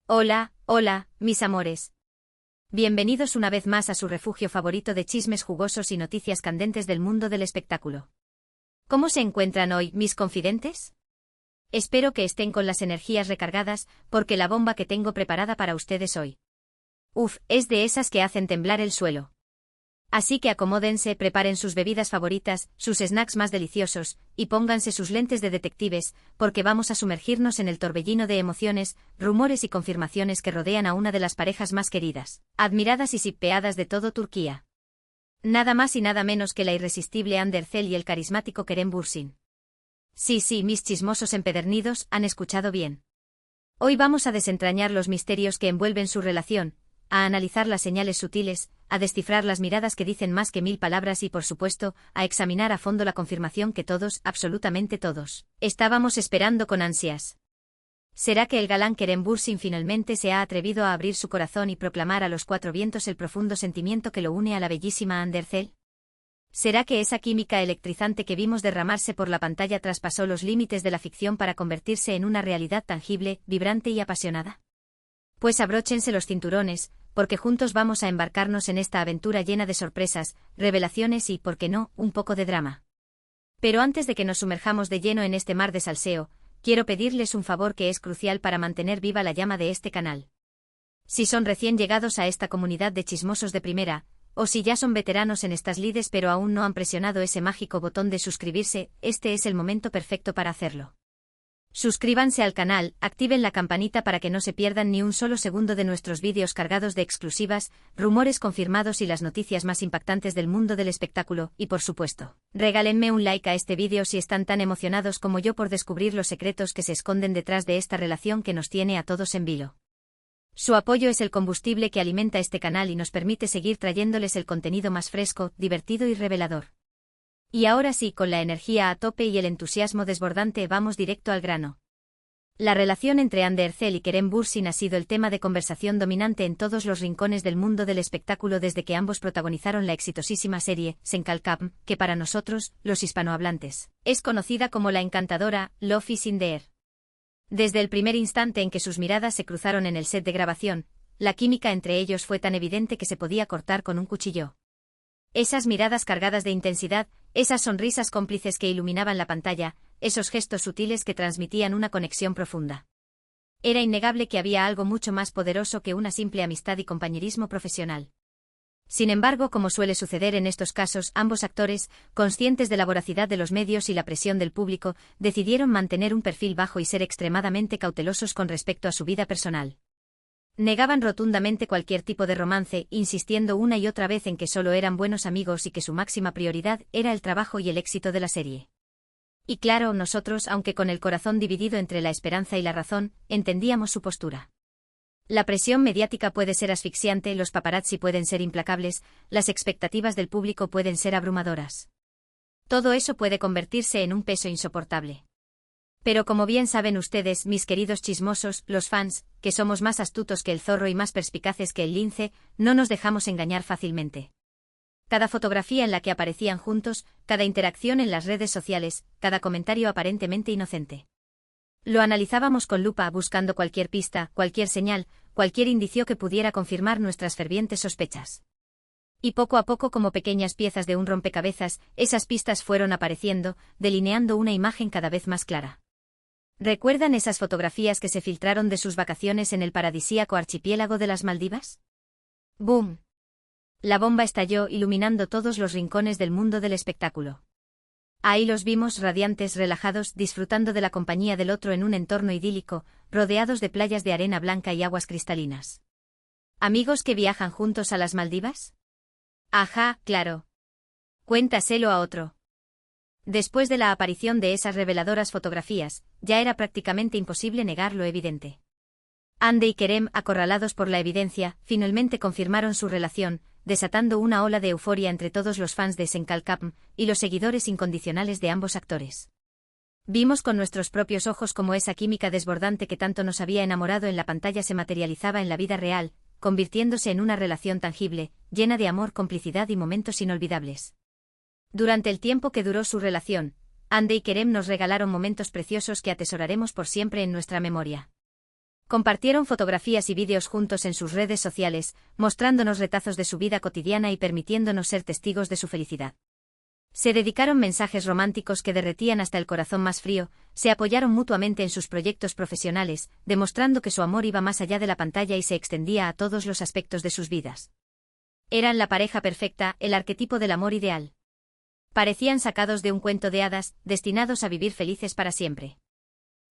Hola, hola, mis amores. Bienvenidos una vez más a su refugio favorito de chismes jugosos y noticias candentes del mundo del espectáculo. ¿Cómo se encuentran hoy, mis confidentes? Espero que estén con las energías recargadas, porque la bomba que tengo preparada para ustedes hoy. Es de esas que hacen temblar el suelo. Así que acomódense, preparen sus bebidas favoritas, sus snacks más deliciosos, y pónganse sus lentes de detectives, porque vamos a sumergirnos en el torbellino de emociones, rumores y confirmaciones que rodean a una de las parejas más queridas, admiradas y shippeadas de todo Turquía. Nada más y nada menos que la irresistible Hande Erçel y el carismático Kerem Bürsin. Sí, mis chismosos empedernidos, han escuchado bien. Hoy vamos a desentrañar los misterios que envuelven su relación, a analizar las señales sutiles, a descifrar las miradas que dicen más que 1000 palabras y, por supuesto, a examinar a fondo la confirmación que todos, absolutamente todos, estábamos esperando con ansias. ¿Será que el galán Kerem Bürsin finalmente se ha atrevido a abrir su corazón y proclamar a los cuatro vientos el profundo sentimiento que lo une a la bellísima Hande Erçel? ¿Será que esa química electrizante que vimos derramarse por la pantalla traspasó los límites de la ficción para convertirse en una realidad tangible, vibrante y apasionada? Pues abróchense los cinturones, porque juntos vamos a embarcarnos en esta aventura llena de sorpresas, revelaciones y, por qué no, un poco de drama. Pero antes de que nos sumerjamos de lleno en este mar de salseo, quiero pedirles un favor que es crucial para mantener viva la llama de este canal. Si son recién llegados a esta comunidad de chismosos de primera, o si ya son veteranos en estas lides pero aún no han presionado ese mágico botón de suscribirse, este es el momento perfecto para hacerlo. Suscríbanse al canal, activen la campanita para que no se pierdan ni un solo segundo de nuestros vídeos cargados de exclusivas, rumores confirmados y las noticias más impactantes del mundo del espectáculo, y por supuesto, regálenme un like a este vídeo si están tan emocionados como yo por descubrir los secretos que se esconden detrás de esta relación que nos tiene a todos en vilo. Su apoyo es el combustible que alimenta este canal y nos permite seguir trayéndoles el contenido más fresco, divertido y revelador. Y ahora sí, con la energía a tope y el entusiasmo desbordante, vamos directo al grano. La relación entre Hande Erçel y Kerem Bürsin ha sido el tema de conversación dominante en todos los rincones del mundo del espectáculo desde que ambos protagonizaron la exitosísima serie Sen Kalkapm, que para nosotros, los hispanohablantes, es conocida como la encantadora Love is in the air. Desde el primer instante en que sus miradas se cruzaron en el set de grabación, la química entre ellos fue tan evidente que se podía cortar con un cuchillo. Esas miradas cargadas de intensidad, esas sonrisas cómplices que iluminaban la pantalla, esos gestos sutiles que transmitían una conexión profunda. Era innegable que había algo mucho más poderoso que una simple amistad y compañerismo profesional. Sin embargo, como suele suceder en estos casos, ambos actores, conscientes de la voracidad de los medios y la presión del público, decidieron mantener un perfil bajo y ser extremadamente cautelosos con respecto a su vida personal. Negaban rotundamente cualquier tipo de romance, insistiendo una y otra vez en que solo eran buenos amigos y que su máxima prioridad era el trabajo y el éxito de la serie. Y claro, nosotros, aunque con el corazón dividido entre la esperanza y la razón, entendíamos su postura. La presión mediática puede ser asfixiante, los paparazzi pueden ser implacables, las expectativas del público pueden ser abrumadoras. Todo eso puede convertirse en un peso insoportable. Pero como bien saben ustedes, mis queridos chismosos, los fans, que somos más astutos que el zorro y más perspicaces que el lince, no nos dejamos engañar fácilmente. Cada fotografía en la que aparecían juntos, cada interacción en las redes sociales, cada comentario aparentemente inocente. Lo analizábamos con lupa, buscando cualquier pista, cualquier señal, cualquier indicio que pudiera confirmar nuestras fervientes sospechas. Y poco a poco, como pequeñas piezas de un rompecabezas, esas pistas fueron apareciendo, delineando una imagen cada vez más clara. ¿Recuerdan esas fotografías que se filtraron de sus vacaciones en el paradisíaco archipiélago de las Maldivas? ¡Boom! La bomba estalló, iluminando todos los rincones del mundo del espectáculo. Ahí los vimos radiantes, relajados, disfrutando de la compañía del otro en un entorno idílico, rodeados de playas de arena blanca y aguas cristalinas. ¿Amigos que viajan juntos a las Maldivas? Ajá, claro. Cuéntaselo a otro. Después de la aparición de esas reveladoras fotografías, ya era prácticamente imposible negar lo evidente. Hande y Kerem, acorralados por la evidencia, finalmente confirmaron su relación, desatando una ola de euforia entre todos los fans de Sen Kalkapm y los seguidores incondicionales de ambos actores. Vimos con nuestros propios ojos cómo esa química desbordante que tanto nos había enamorado en la pantalla se materializaba en la vida real, convirtiéndose en una relación tangible, llena de amor, complicidad y momentos inolvidables. Durante el tiempo que duró su relación, Hande y Kerem nos regalaron momentos preciosos que atesoraremos por siempre en nuestra memoria. Compartieron fotografías y vídeos juntos en sus redes sociales, mostrándonos retazos de su vida cotidiana y permitiéndonos ser testigos de su felicidad. Se dedicaron mensajes románticos que derretían hasta el corazón más frío, se apoyaron mutuamente en sus proyectos profesionales, demostrando que su amor iba más allá de la pantalla y se extendía a todos los aspectos de sus vidas. Eran la pareja perfecta, el arquetipo del amor ideal. Parecían sacados de un cuento de hadas, destinados a vivir felices para siempre.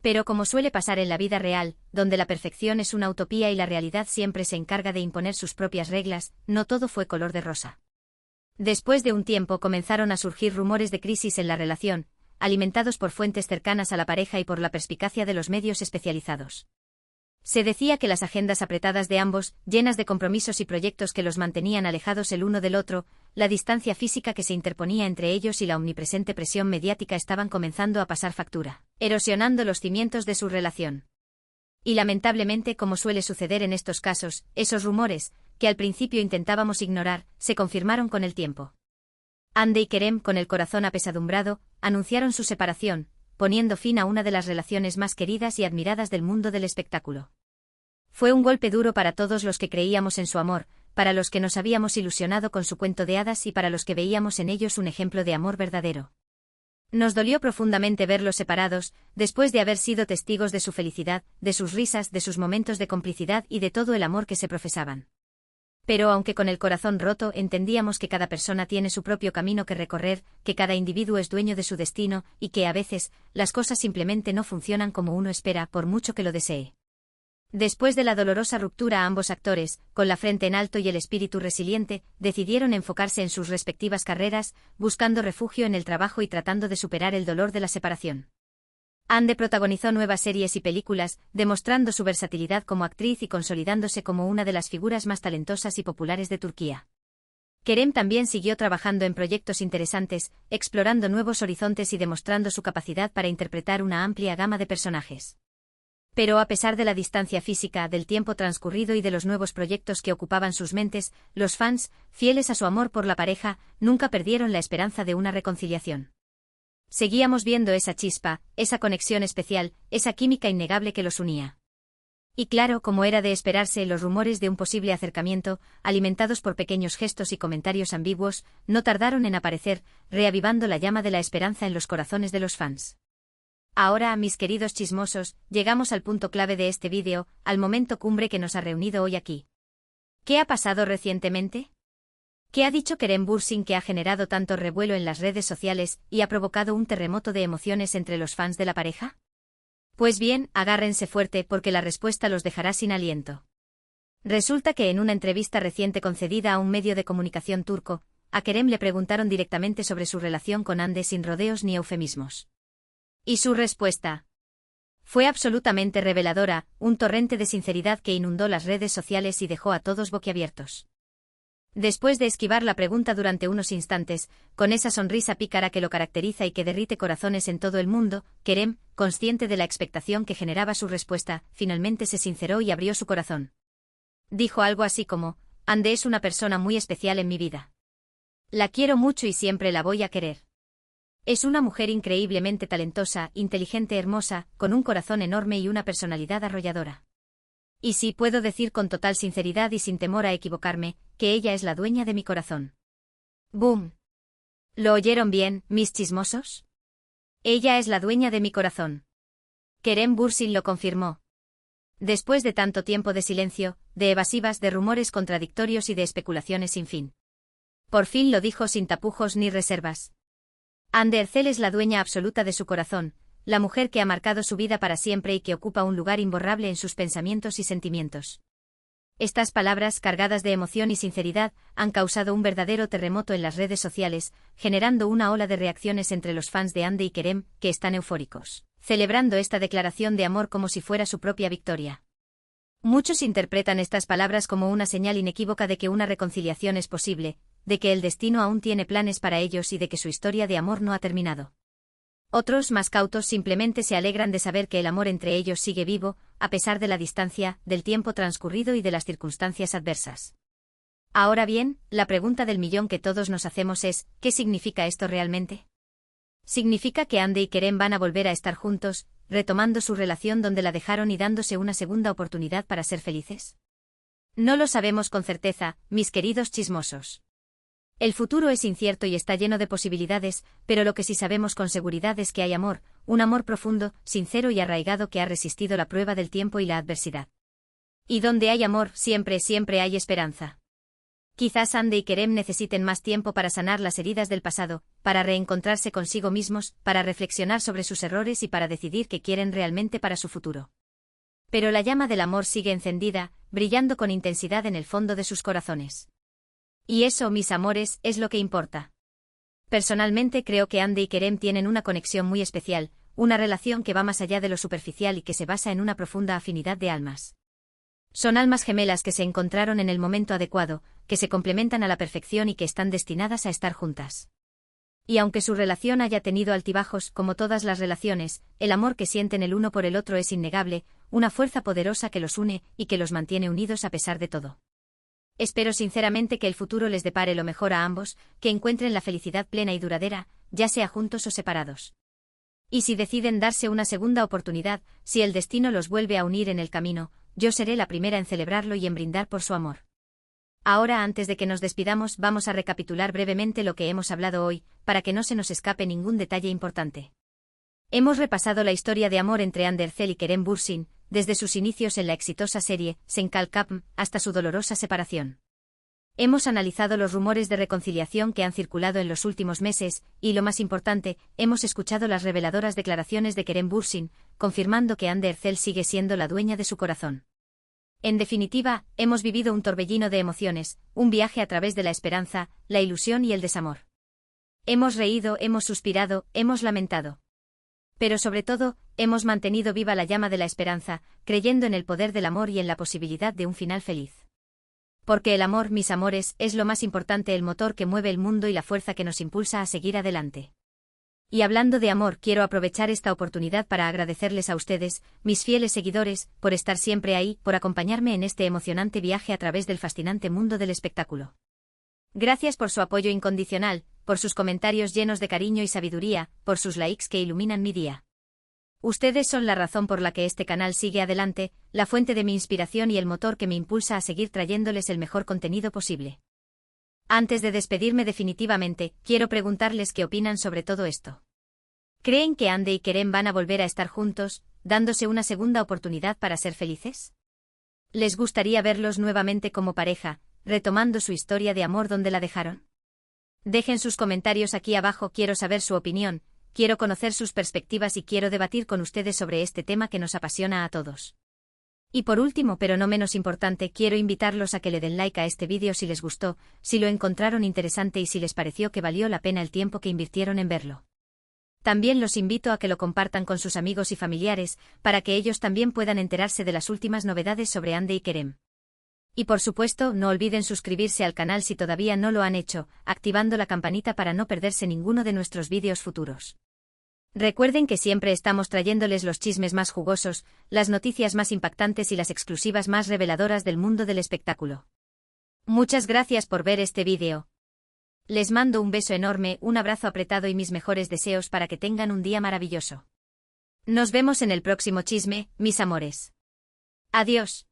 Pero como suele pasar en la vida real, donde la perfección es una utopía y la realidad siempre se encarga de imponer sus propias reglas, no todo fue color de rosa. Después de un tiempo comenzaron a surgir rumores de crisis en la relación, alimentados por fuentes cercanas a la pareja y por la perspicacia de los medios especializados. Se decía que las agendas apretadas de ambos, llenas de compromisos y proyectos que los mantenían alejados el uno del otro, la distancia física que se interponía entre ellos y la omnipresente presión mediática estaban comenzando a pasar factura, erosionando los cimientos de su relación. Y lamentablemente, como suele suceder en estos casos, esos rumores, que al principio intentábamos ignorar, se confirmaron con el tiempo. Hande y Kerem, con el corazón apesadumbrado, anunciaron su separación, poniendo fin a una de las relaciones más queridas y admiradas del mundo del espectáculo. Fue un golpe duro para todos los que creíamos en su amor, para los que nos habíamos ilusionado con su cuento de hadas y para los que veíamos en ellos un ejemplo de amor verdadero. Nos dolió profundamente verlos separados, después de haber sido testigos de su felicidad, de sus risas, de sus momentos de complicidad y de todo el amor que se profesaban. Pero aunque con el corazón roto entendíamos que cada persona tiene su propio camino que recorrer, que cada individuo es dueño de su destino, y que a veces, las cosas simplemente no funcionan como uno espera, por mucho que lo desee. Después de la dolorosa ruptura, ambos actores, con la frente en alto y el espíritu resiliente, decidieron enfocarse en sus respectivas carreras, buscando refugio en el trabajo y tratando de superar el dolor de la separación. Hande protagonizó nuevas series y películas, demostrando su versatilidad como actriz y consolidándose como una de las figuras más talentosas y populares de Turquía. Kerem también siguió trabajando en proyectos interesantes, explorando nuevos horizontes y demostrando su capacidad para interpretar una amplia gama de personajes. Pero a pesar de la distancia física, del tiempo transcurrido y de los nuevos proyectos que ocupaban sus mentes, los fans, fieles a su amor por la pareja, nunca perdieron la esperanza de una reconciliación. Seguíamos viendo esa chispa, esa conexión especial, esa química innegable que los unía. Y claro, como era de esperarse, los rumores de un posible acercamiento, alimentados por pequeños gestos y comentarios ambiguos, no tardaron en aparecer, reavivando la llama de la esperanza en los corazones de los fans. Ahora, mis queridos chismosos, llegamos al punto clave de este vídeo, al momento cumbre que nos ha reunido hoy aquí. ¿Qué ha pasado recientemente? ¿Qué ha dicho Kerem Bürsin que ha generado tanto revuelo en las redes sociales y ha provocado un terremoto de emociones entre los fans de la pareja? Pues bien, agárrense fuerte porque la respuesta los dejará sin aliento. Resulta que en una entrevista reciente concedida a un medio de comunicación turco, a Kerem le preguntaron directamente sobre su relación con Hande sin rodeos ni eufemismos. Y su respuesta fue absolutamente reveladora, un torrente de sinceridad que inundó las redes sociales y dejó a todos boquiabiertos. Después de esquivar la pregunta durante unos instantes, con esa sonrisa pícara que lo caracteriza y que derrite corazones en todo el mundo, Kerem, consciente de la expectación que generaba su respuesta, finalmente se sinceró y abrió su corazón. Dijo algo así como: Hande es una persona muy especial en mi vida. La quiero mucho y siempre la voy a querer. Es una mujer increíblemente talentosa, inteligente, hermosa, con un corazón enorme y una personalidad arrolladora. Y sí puedo decir con total sinceridad y sin temor a equivocarme, que ella es la dueña de mi corazón. ¡Boom! ¿Lo oyeron bien, mis chismosos? Ella es la dueña de mi corazón. Kerem Bürsin lo confirmó. Después de tanto tiempo de silencio, de evasivas, de rumores contradictorios y de especulaciones sin fin. Por fin lo dijo sin tapujos ni reservas. Hande Erçel es la dueña absoluta de su corazón, la mujer que ha marcado su vida para siempre y que ocupa un lugar imborrable en sus pensamientos y sentimientos. Estas palabras, cargadas de emoción y sinceridad, han causado un verdadero terremoto en las redes sociales, generando una ola de reacciones entre los fans de Hande y Kerem, que están eufóricos, celebrando esta declaración de amor como si fuera su propia victoria. Muchos interpretan estas palabras como una señal inequívoca de que una reconciliación es posible, de que el destino aún tiene planes para ellos y de que su historia de amor no ha terminado. Otros, más cautos, simplemente se alegran de saber que el amor entre ellos sigue vivo, a pesar de la distancia, del tiempo transcurrido y de las circunstancias adversas. Ahora bien, la pregunta del millón que todos nos hacemos es, ¿qué significa esto realmente? ¿Significa que Hande y Kerem van a volver a estar juntos, retomando su relación donde la dejaron y dándose una segunda oportunidad para ser felices? No lo sabemos con certeza, mis queridos chismosos. El futuro es incierto y está lleno de posibilidades, pero lo que sí sabemos con seguridad es que hay amor, un amor profundo, sincero y arraigado que ha resistido la prueba del tiempo y la adversidad. Y donde hay amor, siempre hay esperanza. Quizás Andy y Kerem necesiten más tiempo para sanar las heridas del pasado, para reencontrarse consigo mismos, para reflexionar sobre sus errores y para decidir qué quieren realmente para su futuro. Pero la llama del amor sigue encendida, brillando con intensidad en el fondo de sus corazones. Y eso, mis amores, es lo que importa. Personalmente creo que Andy y Kerem tienen una conexión muy especial, una relación que va más allá de lo superficial y que se basa en una profunda afinidad de almas. Son almas gemelas que se encontraron en el momento adecuado, que se complementan a la perfección y que están destinadas a estar juntas. Y aunque su relación haya tenido altibajos, como todas las relaciones, el amor que sienten el uno por el otro es innegable, una fuerza poderosa que los une y que los mantiene unidos a pesar de todo. Espero sinceramente que el futuro les depare lo mejor a ambos, que encuentren la felicidad plena y duradera, ya sea juntos o separados. Y si deciden darse una segunda oportunidad, si el destino los vuelve a unir en el camino, yo seré la primera en celebrarlo y en brindar por su amor. Ahora, antes de que nos despidamos, vamos a recapitular brevemente lo que hemos hablado hoy, para que no se nos escape ningún detalle importante. Hemos repasado la historia de amor entre Andercel y Kerem Bürsin, desde sus inicios en la exitosa serie Senkalkapm hasta su dolorosa separación. Hemos analizado los rumores de reconciliación que han circulado en los últimos meses, y lo más importante, hemos escuchado las reveladoras declaraciones de Kerem Bürsin, confirmando que Andercel sigue siendo la dueña de su corazón. En definitiva, hemos vivido un torbellino de emociones, un viaje a través de la esperanza, la ilusión y el desamor. Hemos reído, hemos suspirado, hemos lamentado. Pero sobre todo, hemos mantenido viva la llama de la esperanza, creyendo en el poder del amor y en la posibilidad de un final feliz. Porque el amor, mis amores, es lo más importante, el motor que mueve el mundo y la fuerza que nos impulsa a seguir adelante. Y hablando de amor, quiero aprovechar esta oportunidad para agradecerles a ustedes, mis fieles seguidores, por estar siempre ahí, por acompañarme en este emocionante viaje a través del fascinante mundo del espectáculo. Gracias por su apoyo incondicional, por sus comentarios llenos de cariño y sabiduría, por sus likes que iluminan mi día. Ustedes son la razón por la que este canal sigue adelante, la fuente de mi inspiración y el motor que me impulsa a seguir trayéndoles el mejor contenido posible. Antes de despedirme definitivamente, quiero preguntarles qué opinan sobre todo esto. ¿Creen que Andy y Kerem van a volver a estar juntos, dándose una segunda oportunidad para ser felices? ¿Les gustaría verlos nuevamente como pareja, retomando su historia de amor donde la dejaron? Dejen sus comentarios aquí abajo, quiero saber su opinión, quiero conocer sus perspectivas y quiero debatir con ustedes sobre este tema que nos apasiona a todos. Y por último, pero no menos importante, quiero invitarlos a que le den like a este vídeo si les gustó, si lo encontraron interesante y si les pareció que valió la pena el tiempo que invirtieron en verlo. También los invito a que lo compartan con sus amigos y familiares, para que ellos también puedan enterarse de las últimas novedades sobre Andy y Kerem. Y por supuesto, no olviden suscribirse al canal si todavía no lo han hecho, activando la campanita para no perderse ninguno de nuestros vídeos futuros. Recuerden que siempre estamos trayéndoles los chismes más jugosos, las noticias más impactantes y las exclusivas más reveladoras del mundo del espectáculo. Muchas gracias por ver este vídeo. Les mando un beso enorme, un abrazo apretado y mis mejores deseos para que tengan un día maravilloso. Nos vemos en el próximo chisme, mis amores. Adiós.